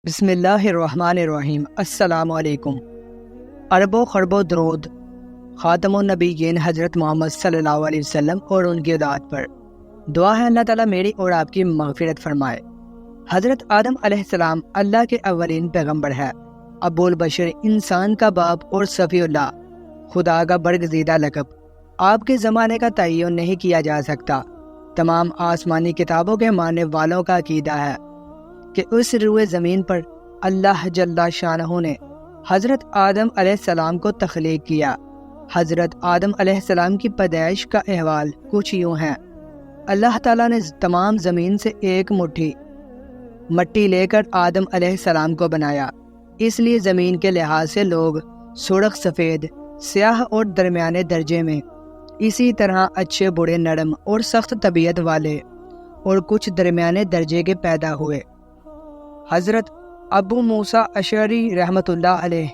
بسم اللہ الرحمن الرحیم۔ السلام علیکم۔ اربوں خربوں درود خاتم النبیین حضرت محمد صلی اللہ علیہ وسلم اور ان کی اولاد پر۔ دعا ہے اللہ تعالیٰ میری اور آپ کی مغفرت فرمائے۔ حضرت آدم علیہ السلام اللہ کے اولین پیغمبر ہے، ابو البشر، انسان کا باپ اور صفی اللہ، خدا کا برگزیدہ لقب۔ آپ کے زمانے کا تعین نہیں کیا جا سکتا۔ تمام آسمانی کتابوں کے ماننے والوں کا عقیدہ ہے کہ اس روئے زمین پر اللہ جل شانہ نے حضرت آدم علیہ السلام کو تخلیق کیا۔ حضرت آدم علیہ السلام کی پیدائش کا احوال کچھ یوں ہے۔ اللہ تعالیٰ نے تمام زمین سے ایک مٹھی مٹی لے کر آدم علیہ السلام کو بنایا۔ اس لیے زمین کے لحاظ سے لوگ سرخ، سفید، سیاہ اور درمیانے درجے میں، اسی طرح اچھے، برے، نرم اور سخت طبیعت والے اور کچھ درمیانے درجے کے پیدا ہوئے۔ حضرت ابو موسیٰ اشعری رحمۃ اللہ علیہ،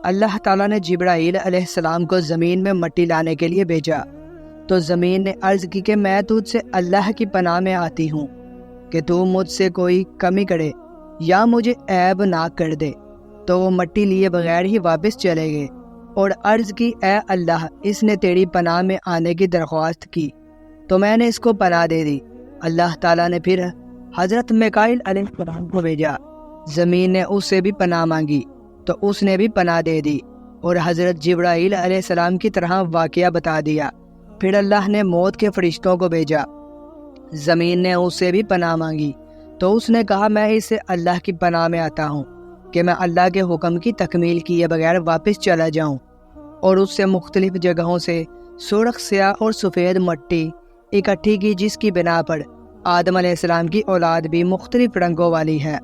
اللہ تعالیٰ نے جبرائیل علیہ السلام کو زمین میں مٹی لانے کے لیے بھیجا تو زمین نے عرض کی کہ میں تجھ سے اللہ کی پناہ میں آتی ہوں کہ تو مجھ سے کوئی کمی کرے یا مجھے عیب نہ کر دے۔ تو وہ مٹی لیے بغیر ہی واپس چلے گئے اور عرض کی، اے اللہ، اس نے تیری پناہ میں آنے کی درخواست کی تو میں نے اس کو پناہ دے دی۔ اللہ تعالیٰ نے پھر حضرت میکائیل علیہ السلام کو بھیجا، زمین نے اس سے بھی پناہ مانگی تو اس نے بھی پناہ دے دی اور حضرت جبرائیل علیہ السلام کی طرح واقعہ بتا دیا۔ پھر اللہ نے موت کے فرشتوں کو بھیجا، زمین نے اس سے بھی پناہ مانگی تو اس نے کہا، میں اس سے اللہ کی پناہ میں آتا ہوں کہ میں اللہ کے حکم کی تکمیل کیے بغیر واپس چلا جاؤں، اور اس سے مختلف جگہوں سے سرخ، سیاہ اور سفید مٹی اکٹھی کی، جس کی بنا پر آدم علیہ السلام کی اولاد بھی مختلف رنگوں والی ہے۔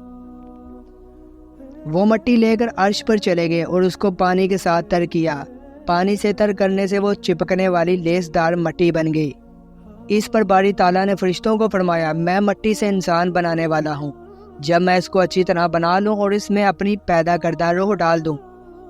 وہ مٹی لے کر عرش پر چلے گئے اور اس کو پانی کے ساتھ تر کیا۔ پانی سے تر کرنے سے وہ چپکنے والی لیس دار مٹی بن گئی۔ اس پر باری تعالیٰ نے فرشتوں کو فرمایا، میں مٹی سے انسان بنانے والا ہوں، جب میں اس کو اچھی طرح بنا لوں اور اس میں اپنی پیدا کردہ روح ڈال دوں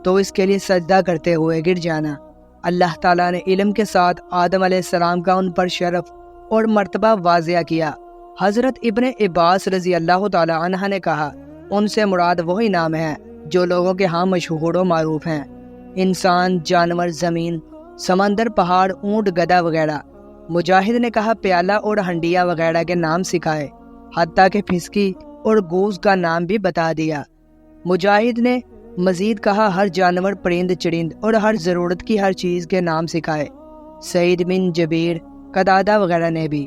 تو اس کے لیے سجدہ کرتے ہوئے گر جانا۔ اللہ تعالیٰ نے علم کے ساتھ آدم علیہ السلام کا ان پر شرف اور مرتبہ واضح کیا۔ حضرت ابن عباس رضی اللہ تعالیٰ عنہ نے کہا، ان سے مراد وہی نام ہے جو لوگوں کے ہاں مشہور و معروف ہیں، انسان، جانور، زمین، سمندر، پہاڑ، اونٹ، گدھا وغیرہ۔ مجاہد نے کہا، پیالہ اور ہنڈیا وغیرہ کے نام سکھائے، حتیٰ کہ پھسکی اور گوز کا نام بھی بتا دیا۔ مجاہد نے مزید کہا، ہر جانور، پرند، چرند اور ہر ضرورت کی ہر چیز کے نام سکھائے۔ سعید بن جبیر، قتادہ وغیرہ نے بھی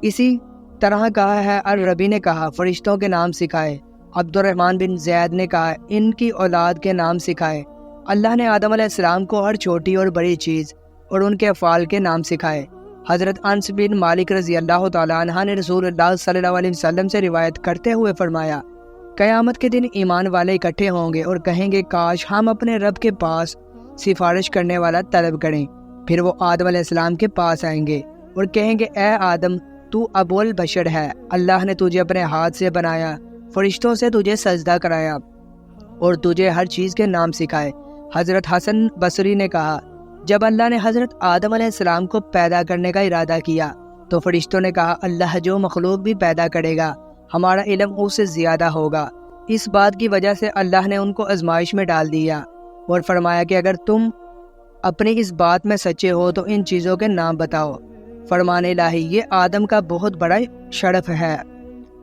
اسی طرح کہا ہے۔ الربی نے کہا، فرشتوں کے نام سکھائے۔ عبد الرحمن بن زید نے کہا، ان کی اولاد کے نام سکھائے۔ اللہ نے آدم علیہ السلام کو ہر چھوٹی اور بڑی چیز اور ان کے افعال کے نام سکھائے۔ حضرت انس بن مالک رضی اللہ تعالیٰ عنہ نے رسول اللہ صلی اللہ علیہ وسلم سے روایت کرتے ہوئے فرمایا، قیامت کے دن ایمان والے اکٹھے ہوں گے اور کہیں گے، کاش ہم اپنے رب کے پاس سفارش کرنے والا طلب کریں۔ پھر وہ آدم علیہ السلام کے پاس آئیں گے اور کہیں گے، اے آدم، تو ابو البشر ہے، اللہ نے تجھے اپنے ہاتھ سے بنایا، فرشتوں سے تجھے سجدہ کرایا اور تجھے ہر چیز کے نام سکھائے۔ حضرت حسن بصری نے کہا، جب اللہ نے حضرت آدم علیہ السلام کو پیدا کرنے کا ارادہ کیا تو فرشتوں نے کہا، اللہ جو مخلوق بھی پیدا کرے گا ہمارا علم اس سے زیادہ ہوگا۔ اس بات کی وجہ سے اللہ نے ان کو آزمائش میں ڈال دیا اور فرمایا کہ اگر تم اپنی اس بات میں سچے ہو تو ان چیزوں کے نام بتاؤ۔ فرمان الہی، یہ آدم کا بہت بڑا شرف ہے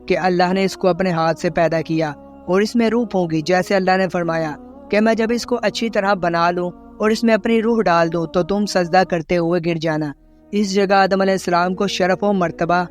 کہ اللہ نے اس کو اپنے ہاتھ سے پیدا کیا اور اس میں روح پھونکی، جیسے اللہ نے فرمایا کہ میں جب اس کو اچھی طرح بنا لوں اور اس میں اپنی روح ڈال دوں تو تم سجدہ کرتے ہوئے گر جانا۔ اس جگہ آدم علیہ السلام کو شرف و مرتبہ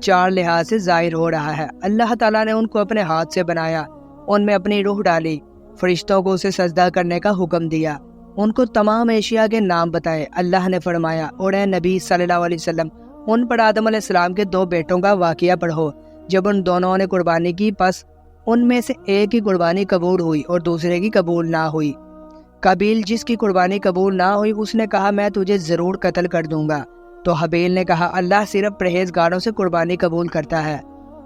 چار لحاظ سے ظاہر ہو رہا ہے۔ اللہ تعالیٰ نے ان کو اپنے ہاتھ سے بنایا، ان میں اپنی روح ڈالی، فرشتوں کو اسے سجدہ کرنے کا حکم دیا، ان کو تمام اشیاء کے نام بتائے۔ اللہ نے فرمایا، اور اے نبی صلی اللہ علیہ وسلم، ان پر آدم علیہ السلام کے دو بیٹوں کا واقعہ پڑھو۔ جب ان دونوں نے قربانی کی، پس ان میں سے ایک کی قربانی قبول ہوئی اور دوسرے کی قبول نہ ہوئی۔ قابیل، جس کی قربانی قبول نہ ہوئی، اس نے کہا، میں تجھے ضرور قتل کر دوں گا۔ تو حابیل نے کہا، اللہ صرف پرہیزگاروں سے قربانی قبول کرتا ہے،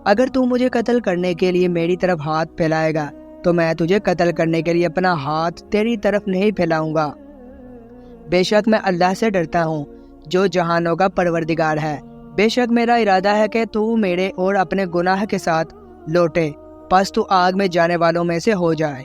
اگر تو مجھے قتل کرنے کے لیے میری طرف ہاتھ پھیلائے گا تو میں تجھے قتل کرنے کے لیے اپنا ہاتھ تیری طرف نہیں پھیلاؤں گا۔ بے شک میں اللہ سے ڈرتا ہوں جو جہانوں کا پروردگار ہے۔ بے شک میرا ارادہ ہے کہ تو میرے اور اپنے گناہ کے ساتھ لوٹے پس تو آگ میں جانے والوں میں سے ہو جائے۔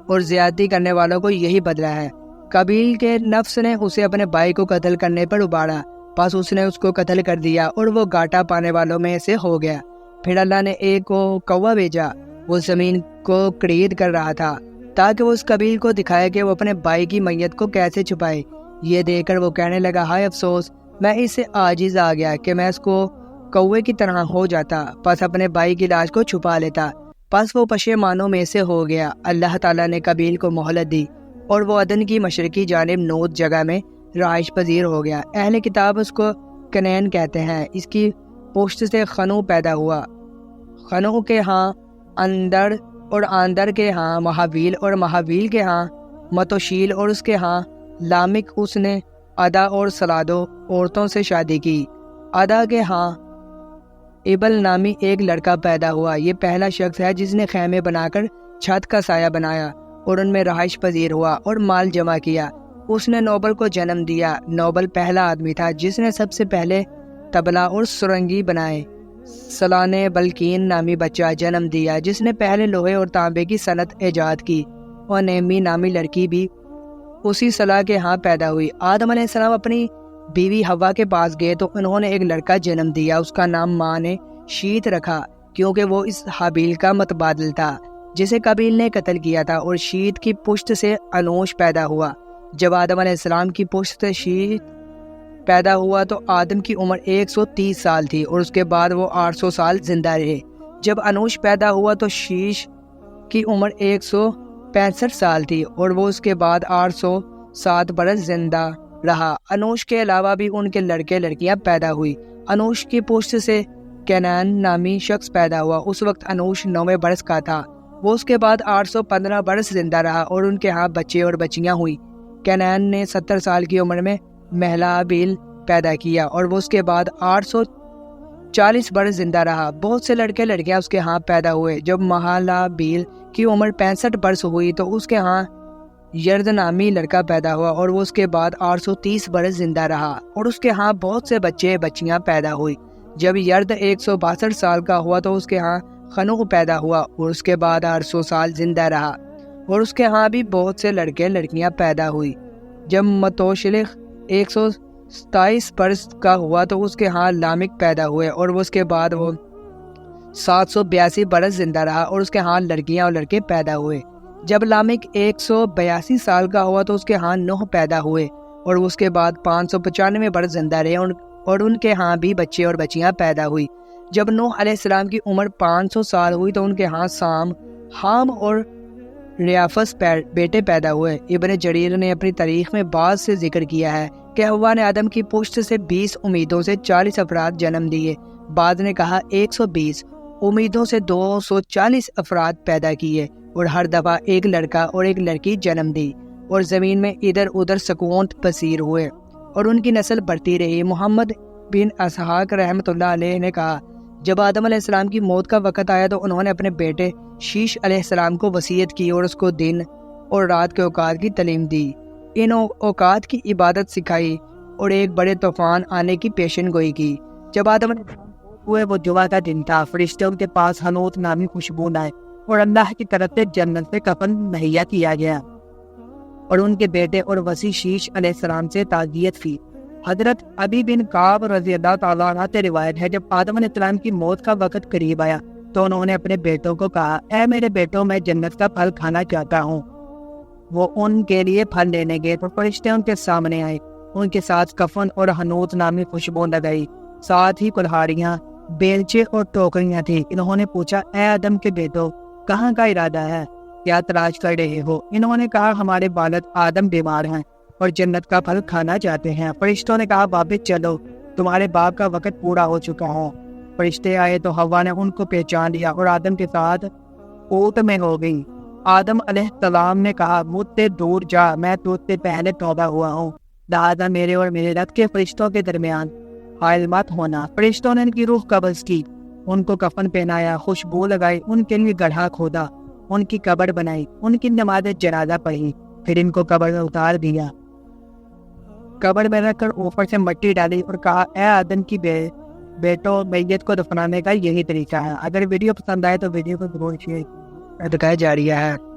اور زیادتی کرنے والوں کو یہی بدلہ ہے۔ قابیل کے نفس نے اسے اپنے بھائی کو قتل کرنے پر ابھارا، پس اس نے اس کو قتل کر دیا اور وہ گھاٹا پانے والوں میں سے ہو گیا۔ پھر اللہ نے ایک کو کوا بھیجا، وہ زمین کو کڑید کر رہا تھا تاکہ وہ اس قابیل کو دکھائے کہ وہ اپنے بھائی کی میت کو کیسے چھپائے۔ یہ دیکھ کر وہ کہنے لگا، ہائے افسوس، میں اس سے عاجز آ گیا کہ میں اس کو کوے کی طرح ہو جاتا، پس اپنے بھائی کی لاش کو چھپا لیتا۔ پس وہ پشیمانوں میں سے ہو گیا۔ اللہ تعالیٰ نے قابیل کو مہلت دی اور وہ عدن کی مشرقی جانب نوت جگہ میں رہائش پذیر ہو گیا۔ اہل کتاب اس کو کنعان کہتے ہیں۔ اس کی پشت سے خنو پیدا ہوا، خنو کے ہاں اندر اور آندر کے ہاں مہاویل اور مہاویل کے ہاں متوشیل اور اس کے ہاں لامک۔ اس نے ادا اور سلادو عورتوں سے شادی کی۔ ادا کے ہاں ابل نامی ایک لڑکا پیدا ہوا۔ یہ پہلا شخص ہے جس نے خیمے بنا کر چھت کا سایہ بنایا اور ان میں رہائش پذیر ہوا اور مال جمع کیا۔ اس نے نوبل کو جنم دیا۔ نوبل پہلا آدمی تھا جس نے سب سے پہلے تبلا اور سرنگی بنائے۔ سلا نے بلکین نامی بچہ جنم دیا جس نے پہلے لوہے اور تانبے کی صنعت ایجاد کی، اور نیمی نامی لڑکی بھی اسی سلا کے ہاں پیدا ہوئی۔ آدم علیہ السلام اپنی بیوی ہوا کے پاس گئے تو انہوں نے ایک لڑکا جنم دیا۔ اس کا نام ماں نے شیت رکھا کیونکہ وہ اس حابیل کا متبادل تھا جسے قابیل نے قتل کیا تھا، اور شیت کی پشت سے انوش پیدا ہوا۔ جب آدم علیہ السلام کی پشت سے شیت پیدا ہوا تو آدم کی عمر 130 سال تھی اور اس کے بعد وہ 800 سال زندہ رہے۔ جب انوش پیدا ہوا تو شیش کی عمر 165 سال تھی اور وہ اس کے بعد 807 برس زندہ رہا۔ انوش کے علاوہ بھی ان کے لڑکے لڑکیاں پیدا ہوئی۔ انوش کی پشت سے کینان نامی شخص پیدا ہوا۔ اس وقت انوش 9 برس کا تھا۔ وہ اس کے بعد 815 برس زندہ رہا اور ان کے ہاں بچے اور بچیاں ہوئی۔ کینان نے 70 سال کی عمر میں مہلابیل پیدا کیا اور وہ اس کے بعد 840 برس زندہ رہا۔ بہت سے لڑکے لڑکیاں اس کے ہاں پیدا ہوئے۔ جب مہلابیل کی عمر 65 برس ہوئی تو اس کے ہاں یرد نامی لڑکا پیدا ہوا اور وہ اس کے بعد 830 برس زندہ رہا اور اس کے ہاں بہت سے بچے بچیاں پیدا ہوئی۔ جب یرد 162 سال کا ہوا تو اس کے ہاں خنوع پیدا ہوا اور اس کے بعد 800 سال زندہ رہا اور اس کے ہاں بھی بہت سے لڑکے لڑکیاں پیدا ہوئی۔ جب متوشلخ 127 برس کا ہوا تو اس کے ہاں لامک پیدا ہوئے اور وہ اس کے بعد وہ 782 برس زندہ رہا اور اس کے ہاں لڑکیاں اور لڑکے پیدا ہوئے۔ جب لامک 182 سال کا ہوا تو اس کے ہاں نوح پیدا ہوئے اور اس کے بعد 595 برس زندہ رہے اور ان کے ہاں بھی بچے اور بچیاں پیدا ہوئی۔ جب نوح علیہ السلام کی عمر 500 سال ہوئی تو ان کے ہاں سام، حام اور ریافس بیٹے پیدا ہوئے۔ ابن جریر نے اپنی تاریخ میں بعض سے ذکر کیا ہے کہ حوا نے آدم کی پشت سے 20 امیدوں سے 40 افراد جنم دیے۔ بعض نے کہا 120 امیدوں سے 240 افراد پیدا کیے اور ہر دفعہ ایک لڑکا اور ایک لڑکی جنم دی اور زمین میں ادھر ادھر سکونت پذیر ہوئے اور ان کی نسل بڑھتی رہی۔ محمد بن اسحاق رحمۃ اللہ علیہ نے کہا، جب آدم علیہ السلام کی موت کا وقت آیا تو انہوں نے اپنے بیٹے شیش علیہ السلام کو وصیت کی اور اس کو دن اور رات کے اوقات کی تعلیم دی، ان اوقات کی عبادت سکھائی اور ایک بڑے طوفان آنے کی پیشن گوئی کی۔ جب آدم علیہ السلام ہوئے وہ جمعہ کا دن تھا، فرشتوں کے پاس حنوت نامی خوشبو آئے اور اللہ کی طرف سے جنت سے کفن مہیا کیا گیا اور ان کے بیٹے اور وصی شیش علیہ السلام سے تعزیت کی۔ حضرت ابی بن کعب رضی اللہ تعالیٰ عنہ سے روایت ہے، جب آدم علیہ السلام کی موت کا وقت قریب آیا تو انہوں نے اپنے بیٹوں کو کہا، اے میرے بیٹوں، میں جنت کا پھل کھانا چاہتا ہوں۔ وہ ان کے لیے پھل لینے گئے تو فرشتے ان کے سامنے آئے، ان کے ساتھ کفن اور حنوت نامی خوشبو لگائی، ساتھ ہی کلہاڑیاں، بیلچے اور ٹوکریاں تھیں۔ انہوں نے پوچھا، اے آدم کے بیٹوں، کہاں کا ارادہ ہے؟ کیا تلاش کر رہے ہو؟ انہوں نے کہا، ہمارے والد آدم بیمار ہیں اور جنت کا پھل کھانا چاہتے ہیں۔ فرشتوں نے کہا، واپس چلو، تمہارے باپ کا وقت پورا ہو چکا ہے۔ فرشتے آئے تو حوا نے ان کو پہچان لیا اور آدم کے ساتھ اونٹ میں ہو گئی۔ آدم علیہ السلام نے کہا، مجھ سے دور جا، میں تجھ سے پہلے توبہ ہوا ہوں، لہٰذا میرے اور میرے رب کے فرشتوں کے درمیان حائل مت ہونا۔ فرشتوں نے ان کی روح قبض کی، ان کو کفن پہنایا، خوشبو لگائی، ان کے لیے گڑھا کھودا، ان کی قبر بنائی، ان کی نماز جنازہ پڑھی، پھر ان کو قبر میں اتار دیا، قبر میں رکھ کر اوپر سے مٹی ڈالی اور کہا، اے آدم کی بیٹوں میت کو دفنانے کا یہی طریقہ ہے۔ اگر ویڈیو پسند آئے تو ویڈیو کو ضرور شیئر کیجیے۔ جاریہ ہے۔